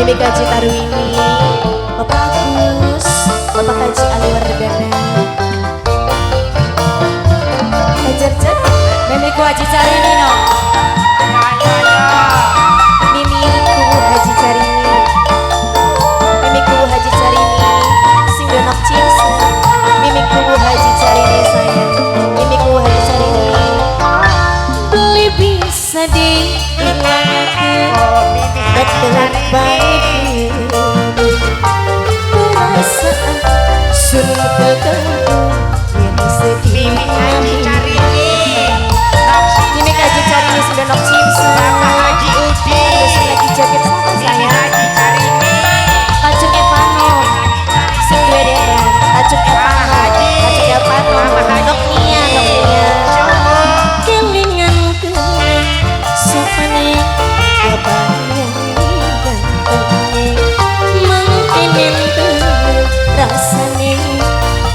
Mimi Kaji Tarwini, Bapak Agus, Bapak Kaji Aliwardana, Ajar-jar, Mimi ku Haji Carini no. Mimi ku Haji Carini, Mimi ku Haji Carini, sing donok cinsu. Mimi ku Haji Carini sayang, Mimi ku Haji Carini. Beli bisa diingatkan, betul baik. Perasaan sulit terganggu yang sedih. Mimi Haji Carini, Mimi Haji Carini sudah nok cinsu. Bapak Haji Udi, terus lagi jaket sama Mimi saya. Haji Carini, Kacung Evano, sing dua deran. Kacung Evano, Kacung Evano. Nok Nia, nok Nia. Kelingan kenang sopane kebayang gantengnya. Mengkenen rasane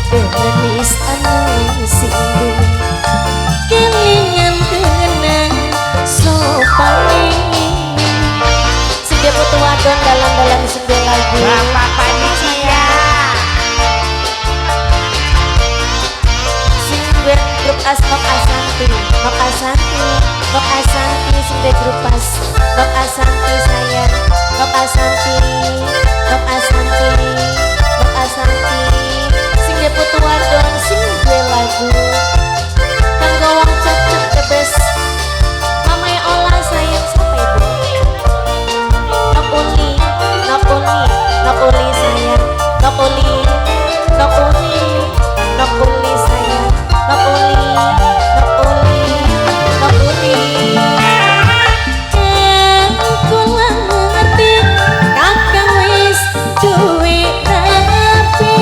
manis anu singgung. Kelingan kenang sopane sing putu wadon dalam sebuah lagu. Bapak Panitia, Sing grup as Nok Asanti, Nok Asanti, Nok Asanti sing grup as Nok Asanti sayang, Nok Asanti, Nok Asanti, Nok Asanti sing putu wadon sing duwe lagu. Kanggo wong cocok the best. Mama ya olah sayang sampai ibu. Nok Uli, Nok Uli, Nok Uli sayang, Nok Uli, Nok Uli, Nok Uli sayang, Nok Uli, Nok Uli, Nok Uli. Aku ngerti kakang wis duwe rapi,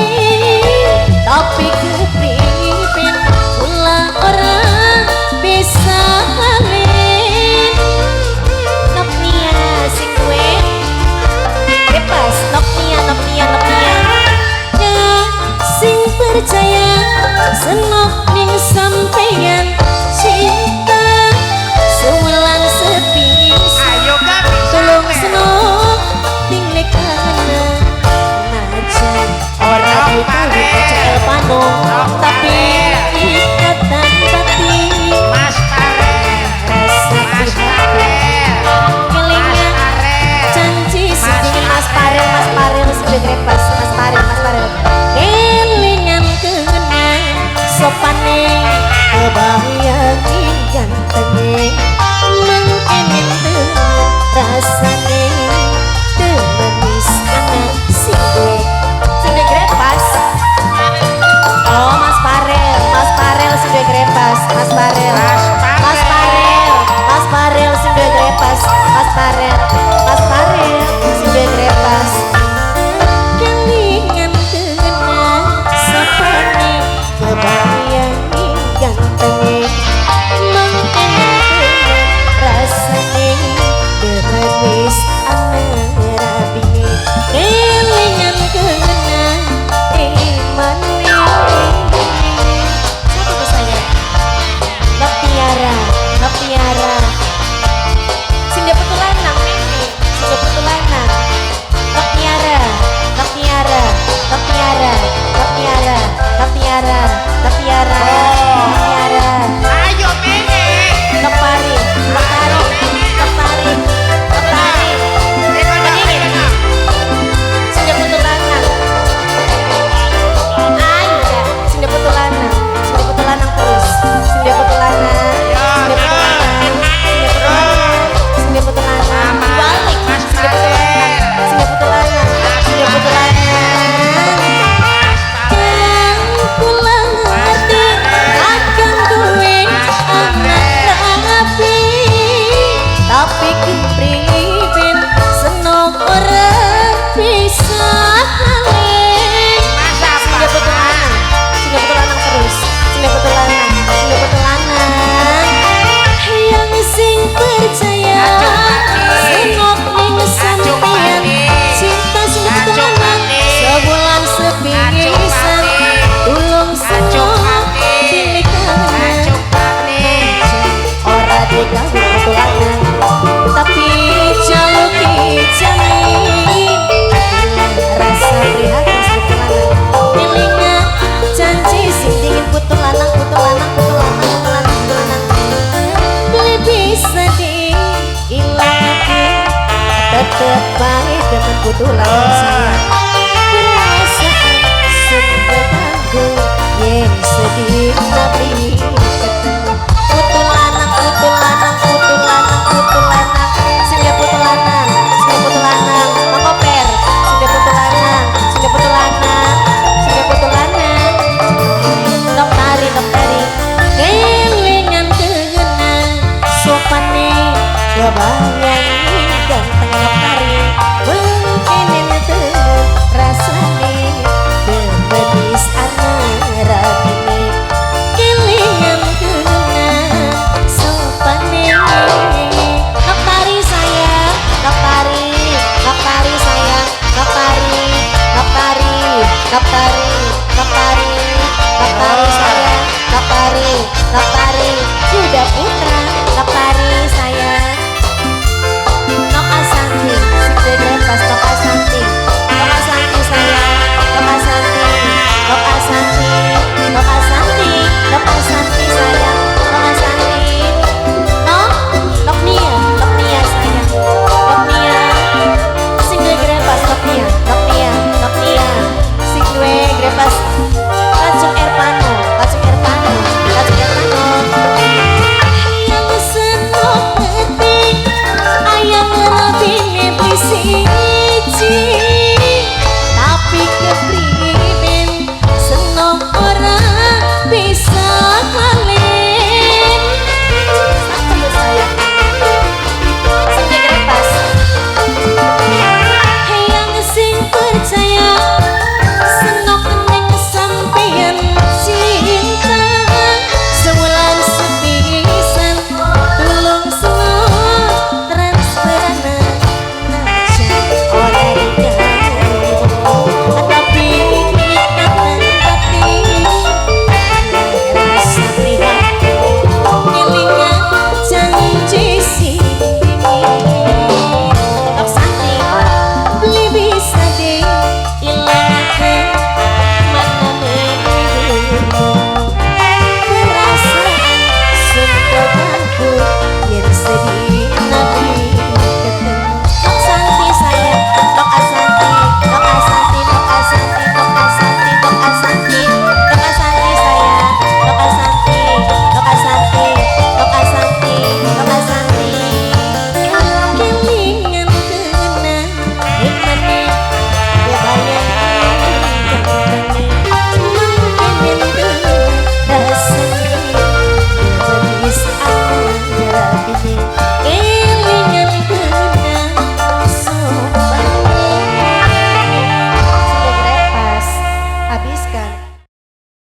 tapi kepripin kula ora bisa ngalih. Nok Nia sing duwe bebas, Nok Nia, Nok Nia, Nok Nia. Ya sing percaya senok ning sampeyan cinta seulang sepisan. ayo kami Tulung senok tinglik kana najan ora ditulis Kacung Evano, tapi ikatan batin Mas Farel, rasa Mas di hati. Farel, Mas Kelingan Farel, janji sedingin Mas Farel sudah grepas. Mas Farel kelingan kenang sopane kebayang gantengnya. Mengkenen rasane manis anak sing duwe grepas. Oh Mas Farel sudah grepas. Mas Farel, Mas Farel, Mas Farel sudah grepas. Mas Farel, Mas Farel sudah grepas. Kelingan kenang sopane kebayang gantengnya. Mengkenen rasane manis anak rabine. Kelingan kenang imane. Satu tuh saya Nok Tiara, Nok Tiara sing dia putu lanang Mimi, sing dia putu lanang. Nok Tiara, Nok Tiara, Nok Tiara, Nok Tiara, Nok Tiara, Nok Tiara, Nok Tiara. ayo Mimi, Nok Pari, Nok Pari, Nok Pari, Nok Pari. Berdiri, sing dia putu lanang. Ayo ya, sing dia putu lanang, sing dia putu lanang terus, sing dia putu lanang, sing dia putu lanang, sing dia putu lanang, sing dia putu lanang. Balik, Mas sing dia putu lanang, sing dia putu lanang, sing dia putu lanang. Yang kula ngerti akan duwe anak rapi, tapi kepripin senok ora bisa ngalih. Sing dia putu lanang, sing dia putu lanang terus, sing dia putu lanang, sing dia putu lanang. Yang sing percaya senok ning sampeyan cinta sing dia putu lanang sebulan sepisan. Tulung senok pilih kana ora digawe putu lanang, tapi jaluk ijani. terbaik dengan putulan siang perasaan sudah tangguh yang sedih tapi ketemu putu lanang putu lanang putu lanang putu lanang sehingga putu lanang sehingga putu lanang makoper sehingga putu lanang sehingga putu lanang sehingga putu lanang dok tari kelingan kegenang sopane kebaya